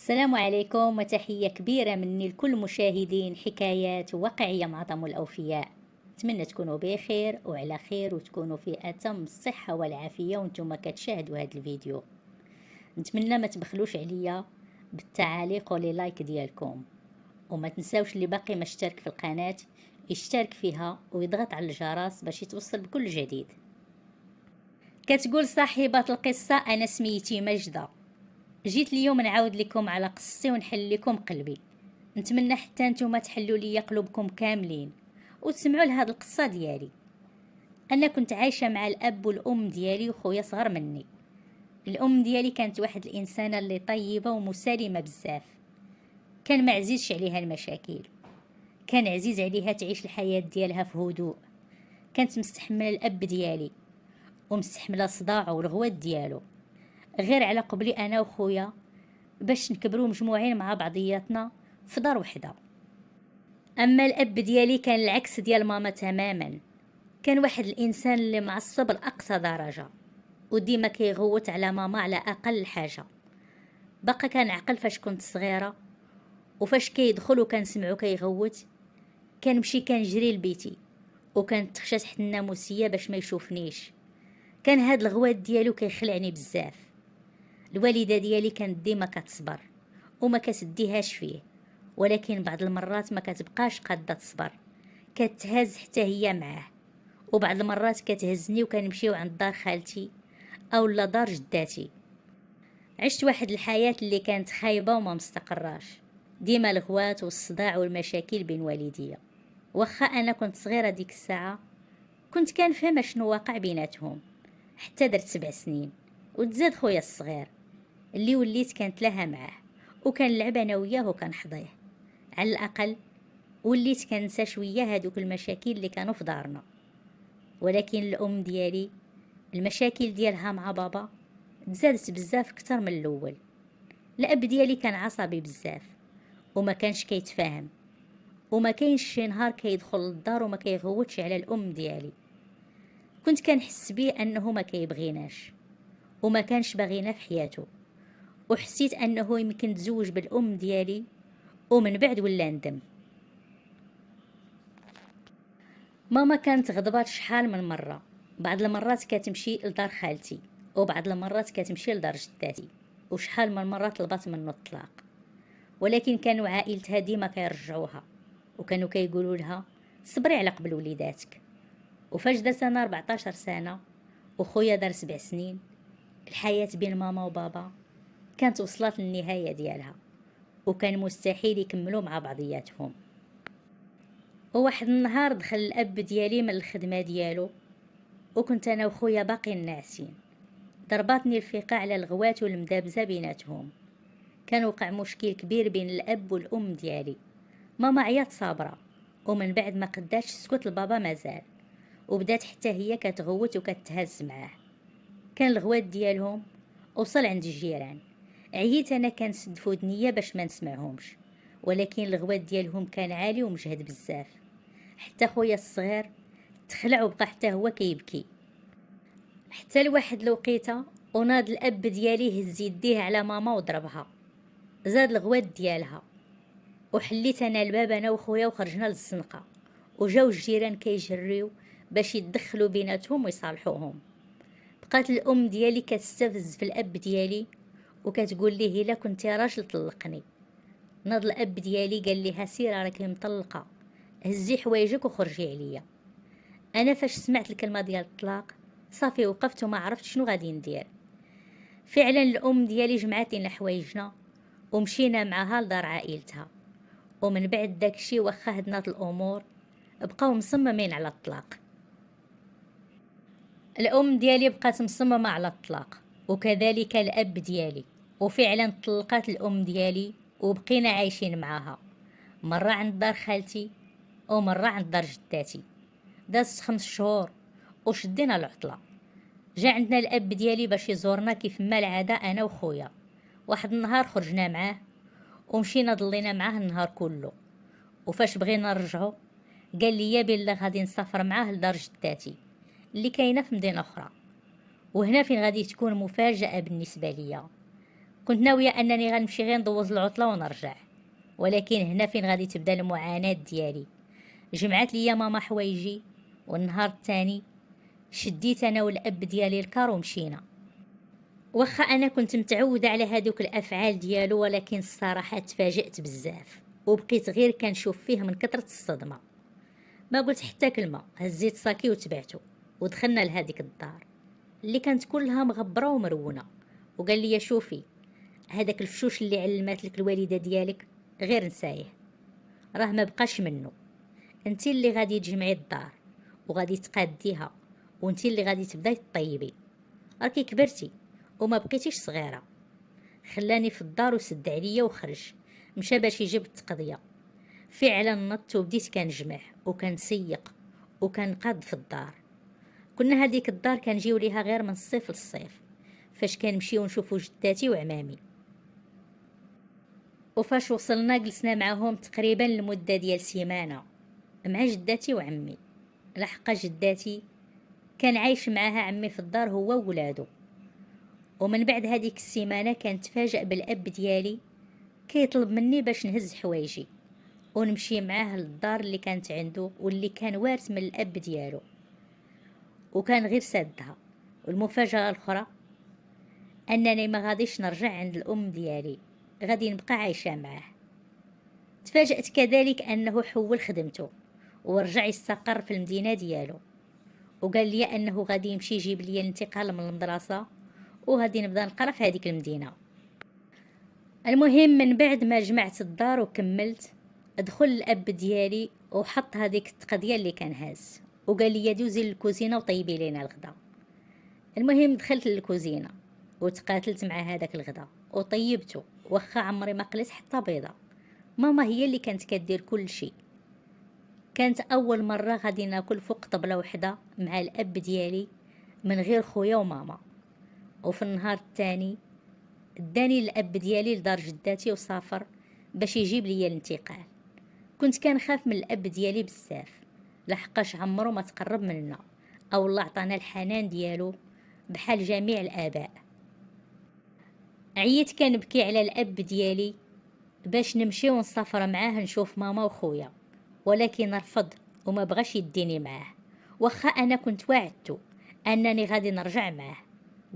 السلام عليكم وتحية كبيرة مني لكل مشاهدين حكايات واقعية مع طم الأوفياء. نتمنى تكونوا بخير وعلى خير وتكونوا في أتم الصحة والعافية وانتم كتشاهدوا هذا الفيديو. نتمنى ما تبخلوش عليا بالتعاليق ولي لايك ديالكم، وما تنساوش اللي باقي ما اشترك في القناة يشترك فيها ويضغط على الجرس باش يتوصل بكل جديد. كتقول صاحبة القصة: أنا سميتي مجدة، جيت اليوم نعاود لكم على قصتي ونحل لكم قلبي. نتمنى حتى نتوما تحلوا لي قلوبكم كاملين وتسمعوا لهاد القصة ديالي. أنا كنت عايشة مع الأب والأم ديالي وخويا صغر مني. الأم ديالي كانت واحد الإنسانة اللي طيبة ومسالمة بزاف، كان ما عزيزش عليها المشاكل، كان عزيز عليها تعيش الحياة ديالها في هدوء. كانت مستحملة الأب ديالي ومستحملة صداعه والغوات ديالو، غير على قبلي أنا وخويا باش نكبروا مجموعين مع بعضياتنا في دار وحده. اما الاب ديالي كان العكس ديال ماما تماما، كان واحد الانسان اللي معصب لاقصى درجه وديما كيغوت على ماما على اقل حاجه. بقى كان عقل فاش كنت صغيره، وفاش كيدخل وكنسمعو كيغوت كنمشي كنجري لبيتي وكانت تخشى تحت الناموسيه باش ما يشوفنيش. كان هاد الغوات ديالو كيخلعني بزاف. الوالده ديالي كانت ديما كتصبر وما كتديهاش فيه، ولكن بعض المرات ما كتبقاش قادة تصبر، كتهز حتى هي معاه. وبعض المرات كتهزني وكنمشيو عند دار خالتي او لا دار جداتي. عشت واحد الحياة اللي كانت خايبة وما مستقراش، ديما الغوات والصداع والمشاكل بين والديا. واخا انا كنت صغيرة ديك الساعة كنت كنفهم شنو واقع بيناتهم، حتى درت 7 سنين وتزاد خويا الصغير اللي وليت كانت لها معاه وكنلعب انا وياه وكنحضيه. على الاقل وليت كنسى شويه هادوك المشاكل اللي كانوا في دارنا. ولكن الام ديالي المشاكل ديالها مع بابا تزادت بزاف كتر من الاول. الاب ديالي كان عصبي بزاف وما كانش كيتفاهم، وما كاينش شي نهار كيدخل للدار وما كيغوتش على الام ديالي. كنت كنحس بيه انه ما كيبغيناش وما كانش باغينا في حياته، وحسيت انه يمكن تزوج بالام ديالي ومن بعد ولا ندم. ماما كانت غضبات شحال من مرة، بعض المرات كتمشي لدار خالتي وبعض المرات كتمشي لدار جداتي، وشحال من مرة طلبات منه الطلاق. ولكن كانوا عائلتها ديما كيرجعوها وكانوا كيقولوا لها صبري على قبل وليداتك. وفاش درت انا 14 سنة وخويا دار 7 سنين، الحياة بين ماما وبابا كانت وصلت للنهاية ديالها وكان مستحيل يكملوا مع بعضياتهم. وواحد النهار دخل الاب ديالي من الخدمه ديالو وكنت انا وخويا باقيين ناعسين. ضرباتني الفيقه على الغوات والمدابزه بيناتهم. كان وقع مشكل كبير بين الاب والام ديالي. ماما عيات صابره ومن بعد ما قداش تسكت البابا مازال، وبدات حتى هي كتغوت وكتهز معاه. كان الغوات ديالهم وصل عند الجيران. عييت انا كنسد فودنيا باش ما نسمعهمش، ولكن الغوات ديالهم كان عالي ومجهد بزاف. حتى خويا الصغير تخلع وبقى حتى هو كيبكي. حتى لواحد الوقيته وناض الاب ديالي هز يديه على ماما وضربها، زاد الغوات ديالها. وحليت انا الباب انا وخويا وخرجنا للزنقه، وجاو الجيران كيجريو باش يتدخلوا بيناتهم ويصالحوهم. بقات الام ديالي كتستفز في الاب ديالي وكتقول ليه الا كنتي راجل طلقني. ناض الاب ديالي قال ليها سيره راكي مطلقه، هزي حوايجك وخرجي عليا. انا فاش سمعت الكلمه ديال الطلاق صافي وقفت وما عرفت شنو غادي ندير. فعلا الام ديالي جمعات لنا حوايجنا ومشينا معها لدار عائلتها. ومن بعد داكشي واخا هدنات الامور بقاو مصممين على الطلاق. الام ديالي بقات مصممه على الطلاق وكذلك الاب ديالي، وفعلا طلقات الام ديالي وبقينا عايشين معاها، مره عند دار خالتي ومره عند دار جداتي. دازت 5 شهور وشدينا العطله. جا عندنا الاب ديالي باش يزورنا كيف ما العاده انا وخويا. واحد النهار خرجنا معاه ومشينا ضلينا معاه النهار كله. وفاش بغينا نرجعو قال لي بلا غادي نسافر معاه لدار جداتي اللي كاينه في مدينه اخرى، وهنا فين غادي تكون مفاجاه بالنسبه ليا. كنت ناوية أنني غنمشي غير ندوز العطلة ونرجع، ولكن هنا فين غادي تبدا المعاناة ديالي. جمعت ليا ماما حوايجي، والنهار الثاني شديت أنا والأب ديالي الكار ومشينا. واخا أنا كنت متعودة على هادوك الأفعال ديالو، ولكن الصراحة تفاجأت بزاف وبقيت غير كنشوف فيه من كثرة الصدمة. ما قلت حتى كلمة، هزيت صاكي وتبعته ودخلنا لهاديك الدار اللي كانت كلها مغبرة ومرونة. وقال لي شوفي، هذاك الفشوش اللي علمات لك الوالدة ديالك غير نسايه، راه ما بقاش منه. انتي اللي غادي تجمعي الدار وغادي تقاديها، وانتي اللي غادي تبداي تطيبي، راكي كبرتي وما بقيتيش صغيرة. خلاني في الدار وسد عليا وخرج، مشى باش يجيب التقضية. فعلا نضت وبديت كنجمع وكنسيق وكنقاد في الدار. كنا هذيك الدار كنجيو ليها غير من الصيف للصيف، فاش كنمشيو نشوفو جداتي وعمامي. وفاش وصلنا جلسنا معاهم تقريبا لمدة ديال سيمانة مع جداتي وعمي. لحقا جداتي كان عايش معاها عمي في الدار هو وولادو. ومن بعد هذيك السيمانة كان تفاجأ بالأب ديالي كيطلب مني باش نهز حوايجي ونمشي معاه للدار اللي كانت عنده واللي كان وارث من الأب ديالو، وكان غير سادها. والمفاجأة الأخرى أنني ما غاديش نرجع عند الأم ديالي، غادي نبقى عايشة معاه. تفاجأت كذلك أنه حول خدمته ورجع يستقر في المدينة ديالو، وقال لي أنه غادي يمشي يجيب لي الانتقال من المدرسة وغادي نبدا نقرا في هذيك المدينة. المهم من بعد ما جمعت الدار وكملت، دخل الأب ديالي وحط هذيك التقضية اللي كان هاز وقال لي دوزي للكوزينة وطيبي لينا الغدا. المهم دخلت للكوزينة وتقاتلت مع هذاك الغدا وطيبته، واخا عمري ما قلت حتى بيضة. ماما هي اللي كانت كدير كل شيء. كانت أول مرة غادي ناكل فوق طبلة وحدة مع الأب ديالي من غير خويا وماما. وفي النهار الثاني اداني الأب ديالي لدار جداتي وسافر باش يجيب لي الانتقال. كنت كنخاف من الأب ديالي بزاف، لحقاش عمرو ما تقرب منا أو الله عطانا الحنان ديالو بحال جميع الآباء. عييت كنبكي على الأب ديالي باش نمشي ونسافر معاه نشوف ماما وخويا، ولكن رفض وما بغاش يديني معاه، واخا أنا كنت وعدته أنني غادي نرجع معاه.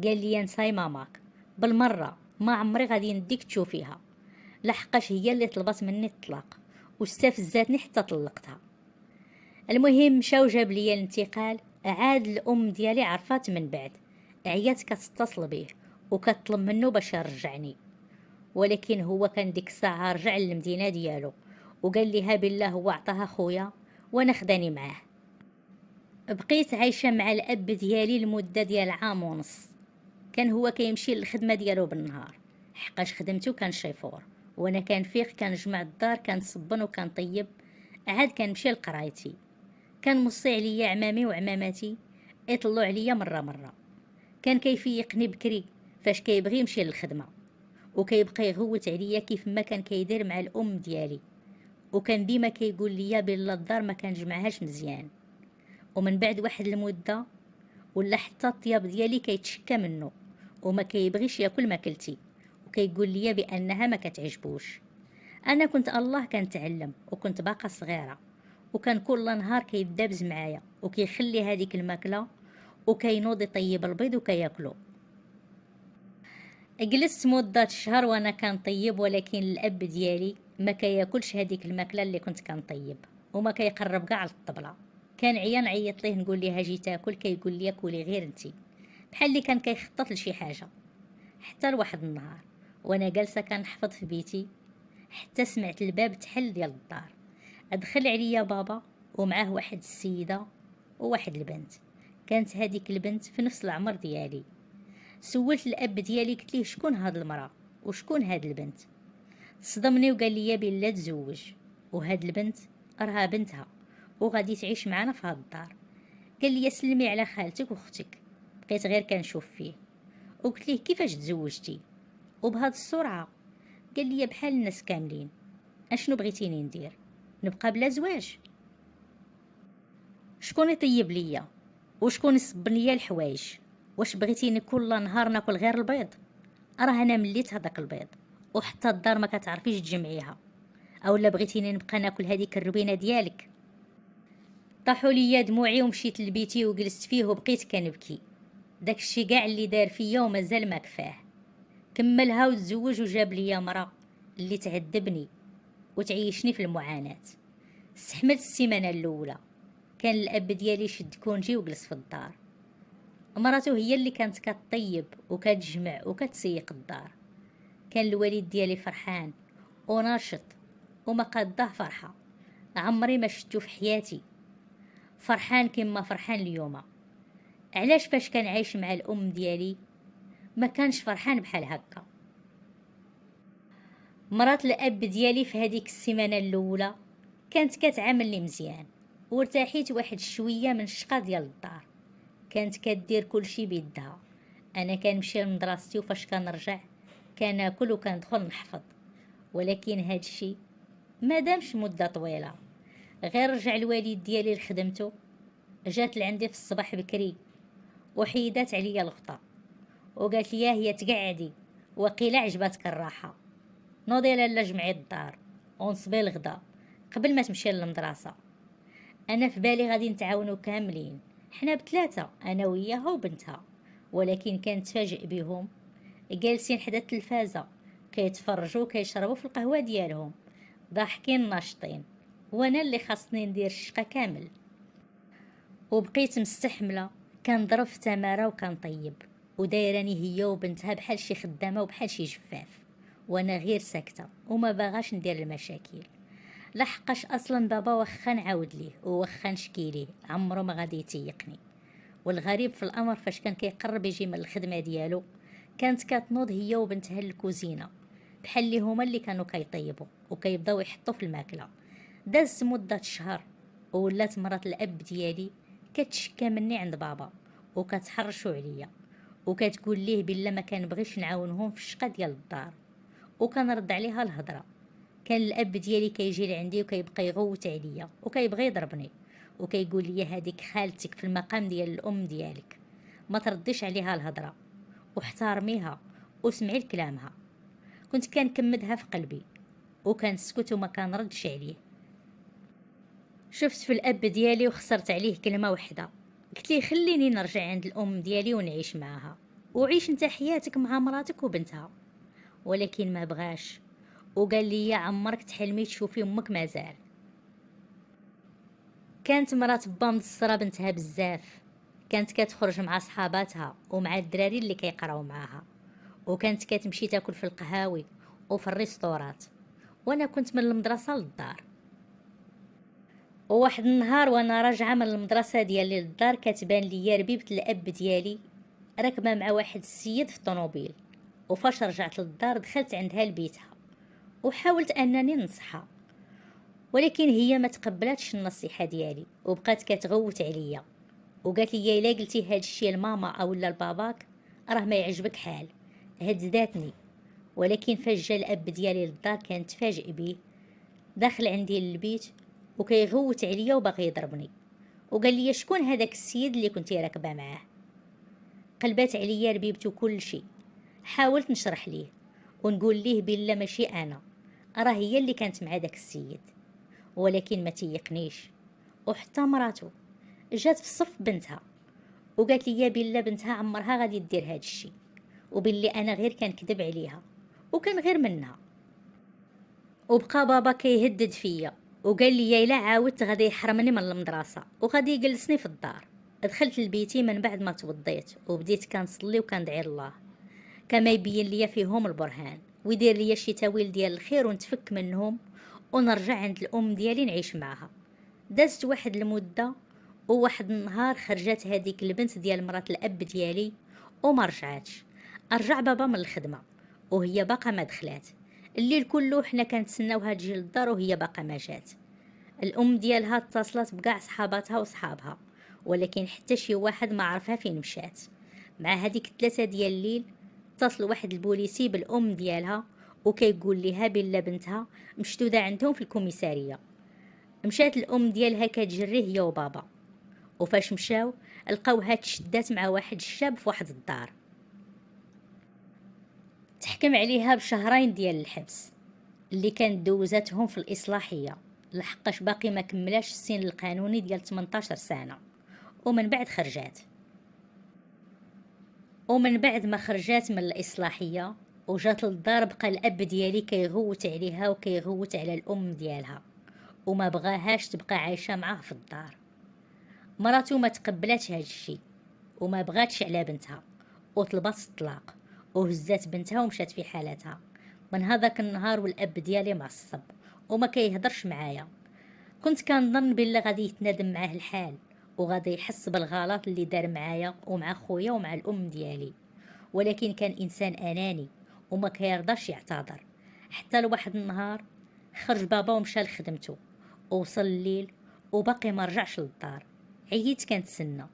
قال لي نساي ماماك بالمرة، ما عمري غادي نديك تشوفيها، لحقاش هي اللي طلبت مني الطلاق واستفزاتني حتى طلقتها. المهم مشى وجاب لي الانتقال. عاد الأم ديالي عرفات من بعد، عيات كتتصل بيه وكتطلب منه باش يرجعني، ولكن هو كان ديك الساعة رجع للمدينة ديالو وقال ليها بالله هو عطاها خويا وانا خداني معاه. بقيت عايشة مع الأب ديالي لمدة ديال عام ونص. كان هو كيمشي للخدمة ديالو بالنهار حقاش خدمته كان شيفور، وانا كنفيق كنجمع الدار كنصبن وكنطيب، عاد كنمشي لقرايتي. كان موصي عليا عمامي وعماماتي يطلعوا عليا مرة. كان كيفيقني بكري فاش كيبغي يمشي للخدمة، وكيبقى يغوت عليا كيف ما كان كيدير مع الأم ديالي، وكان ديما كيقول ليا بلا الدار ما كنجمعهاش مزيان. ومن بعد واحد المدة ولا حتى الطياب ديالي كيتشكى منه وما كيبغيش ياكل ماكلتي، وكيقول ليا بانها ما كتعجبوش. انا كنت الله كنتعلم وكنت باقا صغيره، وكان كل نهار كيدابز معايا وكيخلي هذيك الماكله وكينوض يطيب البيض وكياكلو. جلست مدة شهر وانا كنطيب، ولكن الاب ديالي ما كياكلش هذيك الماكله اللي كنت كنطيب وما كيقرب كاع للطبله. كان عيا نعيط ليه نقول ليه اجي تاكل، كيقول لي كولي غير انتي، بحال اللي كان كيخطط لشي حاجه. حتى لواحد النهار وانا جالسه كنحفظ في بيتي حتى سمعت الباب تحل ديال الدار. ادخل عليا بابا ومعاه واحد السيده وواحد البنت. كانت هذيك البنت في نفس العمر ديالي. سولت الاب ديالي قلت ليه شكون هاد المراه وشكون هاد البنت. صدمني وقال لي بلا تزوج، وهاد البنت راها بنتها وغادي تعيش معنا في هاد الدار. قال لي سلمي على خالتك واختك. بقيت غير كنشوف فيه وقلت ليه كيفاش تزوجتي وبهاد السرعه؟ قال لي بحال الناس كاملين. اشنو بغيتيني ندير، نبقى بلا زواج؟ شكون يطيب ليا وشكون يصب ليا الحوايج؟ واش بغيتيني كل نهار ناكل غير البيض؟ راه انا مليت هذاك البيض، وحتى الدار ما كتعرفيش تجمعيها، اولا بغيتيني نبقى ناكل هذيك الربينه ديالك؟ طاحوا ليا دموعي ومشيت لبيتي وجلست فيه وبقيت كنبكي. داكشي كاع اللي دار فيا ومازال ما كفاه. كملها وتزوج وجاب ليا مرا اللي تعذبني وتعيشني في المعاناه. استحملت السيمانه الاولى، كان الاب ديالي شد كونجي وجلس في الدار. مراتو هي اللي كانت كطيب وكتجمع وكتسيق الدار. كان الوالد ديالي فرحان وناشط وما قاده فرحه عمري ما شفتو في حياتي. فرحان كما فرحان اليوم. علاش فاش كان عايش مع الام ديالي ما كانش فرحان بحال هكا؟ مرات الاب ديالي في هذيك السيمانه الاولى كانت كتعاملني مزيان، وارتاحيت واحد شويه من الشقا ديال الدار. كانت كدير كلشي بيدها. انا كنمشي لمدرستي وفاش كنرجع كناكل وكندخل نحفظ. ولكن هادشي ما دامش مده طويله. غير رجع الوالد ديالي لخدمته، جات لعندي في الصباح بكري وحيدات عليا الغطا وقالت لي هي تقعدي وقيله عجباتك الراحه. نوضي لالا جمعي الدار ونصبي الغدا قبل ما تمشي للمدرسه. انا في بالي غادي نتعاونوا كاملين، حنا بثلاثه انا وياها وبنتها. ولكن كنتفاجئ بهم جالسين حدا التلفازه كيتفرجوا كيشربوا في القهوه ديالهم ضاحكين ناشطين، وانا اللي خاصني ندير الشقه كامل. وبقيت مستحمله كنضرب في تماره وكنطيب، ودايراني هي وبنتها بحال شي خدامه وبحال شي جفاف، وانا غير ساكته وما باغاش ندير المشاكل. لحقاش اصلا بابا واخا نعاود ليه وواخا نشكي ليه عمرو ما غادي يتيقني. والغريب في الامر فاش كان كيقرب يجي من الخدمه ديالو كانت كتنوض هي وبنتها للكوزينه بحال اللي هما اللي كانوا كيطيبوا وكيبداو يحطوا في الماكله. دازت مده شهر وولات مرات الاب ديالي كتشكى مني عند بابا وكتحرشوا عليا وكتقول ليه بلا ما كنبغيش نعاونهم في الشقه ديال الدار، وكنرد عليها الهضره. كان الاب ديالي كيجي لعندي وكيبقى يغوت عليا وكيبغي يضربني وكيقول لي هذيك خالتك في المقام ديال الام ديالك، ما ترديش عليها الهضره واحترميها وسمعي لكلامها. كنت كنكمدها في قلبي وكنسكت وما كنردش عليه. شفت في الاب ديالي وخسرت عليه كلمه واحده، قلت لي خليني نرجع عند الام ديالي ونعيش معها وعيش انت حياتك مع مراتك وبنتها. ولكن ما بغاش وقال لي يا عمرك تحلمي تشوفي امك مازال. كانت مرات با مدصره بنتها بزاف، كانت كتخرج مع صحاباتها ومع الدراري اللي كيقراو معاها، وكانت كتمشي تاكل في القهاوي وفي الريستورات، وانا كنت من المدرسه للدار. وواحد النهار وانا راجعه من المدرسه ديالي للدار كتبان ليا ربيبه الاب ديالي راكبه مع واحد السيد في الطوموبيل. وفاش رجعت للدار دخلت عندها لبيتها وحاولت انني ننصحها، ولكن هي ما تقبلاتش النصيحه ديالي وبقات كتغوت عليا وقالت لي الا قلتي هاد الشيء لماما او لباباك راه ما يعجبك حال. هدداتني. ولكن فاش جا الاب ديالي للدار كان تفاجئ بيه داخل عندي للبيت وكيغوت عليا وباغي يضربني، وقال لي شكون هذاك السيد اللي كنتي راكبه معاه. قلبات عليا ربيبته كل شيء. حاولت نشرح ليه ونقول ليه بلا ماشي انا، راه هي اللي كانت مع داك السيد، ولكن ما تيقنيش. وحتى مراته جات في صف بنتها وقالت لي بلا بنتها عمرها غادي دير هاد الشيء، وباللي انا غير كنكذب عليها وكان غير منها. وبقى بابا كيهدد فيا وقال لي الا عاودت غادي يحرمني من المدرسه وغادي يجلسني في الدار. دخلت لبيتي من بعد ما توضيت وبديت كنصلي وكندعي الله كما يبين لي فيهم البرهان ويدير لي شي تاويل ديال الخير ونتفك منهم ونرجع عند الام ديالي نعيش معها. دازت واحد المده وواحد النهار خرجت هذيك البنت ديال مرات الاب ديالي وما رجعاتش. رجع بابا من الخدمه وهي باقا ما دخلات. الليل كله حنا كنتسناوها تجي للدار وهي باقا ما جات. الام ديالها اتصلت بكاع صحاباتها وصحابها ولكن حتى شي واحد ما عرفها فين مشات. مع هذيك 3 ديال الليل اتصل واحد البوليسي بالام ديالها وكيقول ليها بلا بنتها مشدوده عندهم في الكوميساريه. مشات الام ديالها كتجري هي وبابا، وفاش مشاو لقاوها تشدات مع واحد الشاب في واحد الدار. تحكم عليها بشهرين ديال الحبس اللي كانت دوزاتهم في الإصلاحية، لحقاش باقي ما كملاش السن القانوني ديال 18 سنة. ومن بعد خرجات، ومن بعد ما خرجات من الإصلاحية وجات للدار، بقى الأب ديالي كيغوت عليها وكيغوت على الأم ديالها، وما بغاهاش تبقى عايشة معاه في الدار. مراتو ما تقبلاتش هاد الشي وما بغاتش على بنتها، وطلبات الطلاق وهزات بنتها ومشات في حالتها. من هذاك النهار والأب ديالي معصب وما كيهضرش معايا. كنت كنظن بلي غادي يتندم معاه الحال وغادي يحس بالغلط اللي دار معايا ومع خويا ومع الأم ديالي، ولكن كان إنسان أناني وما كيرضاش يعتذر. حتى لواحد النهار خرج بابا ومشى لخدمته، ووصل الليل وباقي ما رجعش للدار. عييت كنتسنى،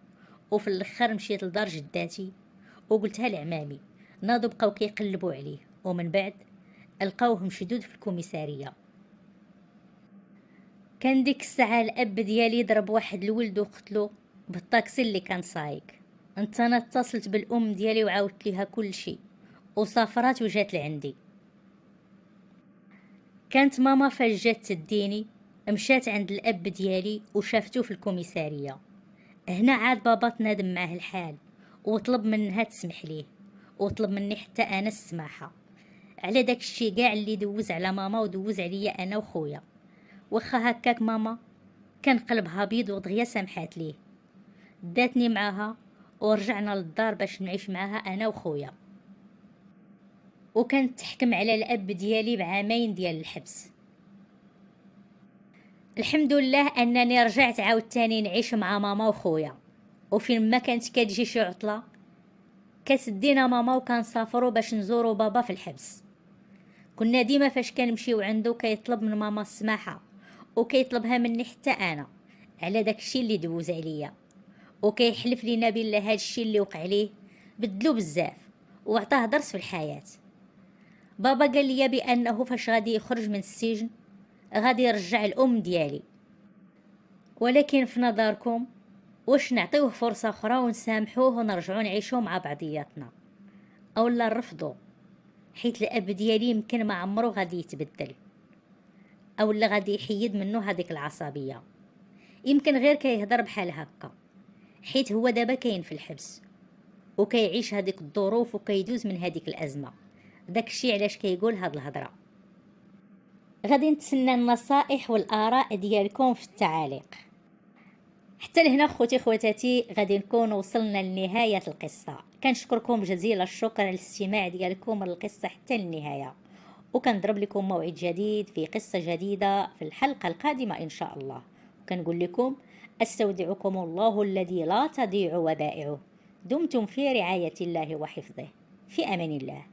وفي الاخر مشيت لدار جداتي وقلتها لعمامي. ناضوا بقاو كيقلبوا عليه، ومن بعد لقاوه مشدود في الكوميساريه. كان ديك الساعه الاب ديالي ضرب واحد الولد وقتلو بالطاكسي اللي كان سايق. انت انا اتصلت بالام ديالي وعاودت ليها كل شيء، وسافرات وجات لعندي. كانت ماما فاش جات تديني مشات عند الاب ديالي وشافتو في الكوميساريه. هنا عاد بابا تنادم معاه الحال وطلب منها تسمح ليه، وطلب مني حتى انا السماحه على داك الشي كاع اللي دوز على ماما ودوز عليا انا وخويا. واخا هكاك ماما كان قلبها بيض ودغيا سمحات ليه، داتني معاها ورجعنا للدار باش نعيش معاها انا وخويا. وكانت تحكم على الاب ديالي بعامين ديال الحبس. الحمد لله انني رجعت عاوتاني نعيش مع ماما وخويا، وفين ما كانت كتجي شي عطله كتدينا ماما وكنسافروا باش نزوروا بابا في الحبس. كنا ديما فاش كنمشيو عنده كيطلب من ماما السماحه وكيطلبها مني حتى انا على داك الشي اللي دوز عليا، وكيحلف لينا بالله هاد الشي اللي وقع ليه بدلو بزاف وعطاه درس في الحياه. بابا قال لي بانه فاش غادي يخرج من السجن غادي يرجع الام ديالي، ولكن في نظركم واش نعطيوه فرصه اخرى ونسامحوه ونرجعوا نعيشوا مع بعضياتنا، اولا نرفضوا حيت الاب ديالي يمكن ما عمرو غادي يتبدل، اولا غادي يحيد منه هذيك العصبيه. يمكن غير كيهضر بحال هكا حيت هو دابا كاين في الحبس وكيعيش هذيك الظروف وكيدوز من هذيك الازمه. داكشي علاش كيقول هاد الهضره. غادي نتسنى النصائح والاراء ديالكم في التعاليق. حتى لهنا خوتي خواتاتي غادي نكون وصلنا لنهايه القصه. كنشكركم جزيل الشكر على الاستماع ديالكم للقصه حتى للنهايه، وكنضرب لكم موعد جديد في قصه جديده في الحلقه القادمه ان شاء الله. وكنقول لكم استودعكم الله الذي لا تضيع ودائعه. دمتم في رعايه الله وحفظه، في امان الله.